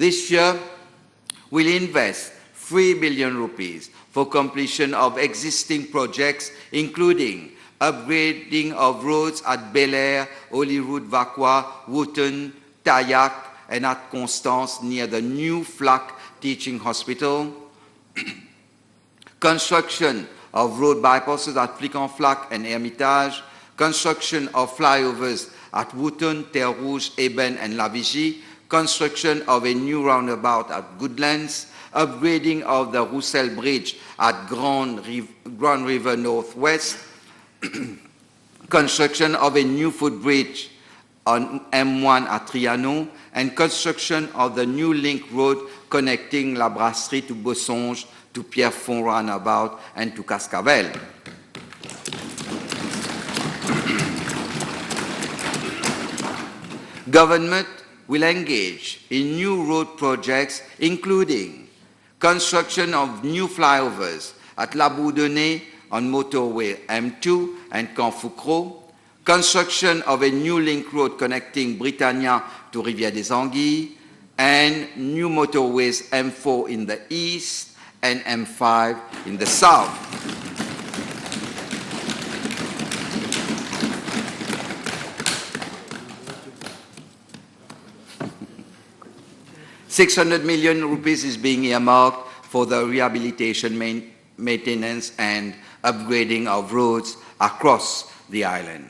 This year, we'll invest 3 billion rupees for completion of existing projects, including upgrading of roads at Bel-Air, Holyrood-Vaqua, Wootton, Padayachy, and at Constance near the new FLAC Teaching Hospital, construction of road bypasses at Flic-en-Flac and Hermitage, construction of flyovers at Wootton, Terre Rouge, Eben, and La Vigie, construction of a new roundabout at Goodlands, upgrading of the Roussel Bridge at Grand River Northwest, construction of a new footbridge on M1 at Trianon, and construction of the new link road connecting La Brasserie to Bossonge, to Pierrefonds roundabout, and to Cascavel. Government will engage in new road projects, including construction of new flyovers at La Bourdonnais on motorway M2 and Canfoucro, construction of a new link road connecting Britannia to Rivière des Anguilles, and new motorways M4 in the east and M5 in the south. ₹600 million is being earmarked for the rehabilitation, maintenance, and upgrading of roads across the island.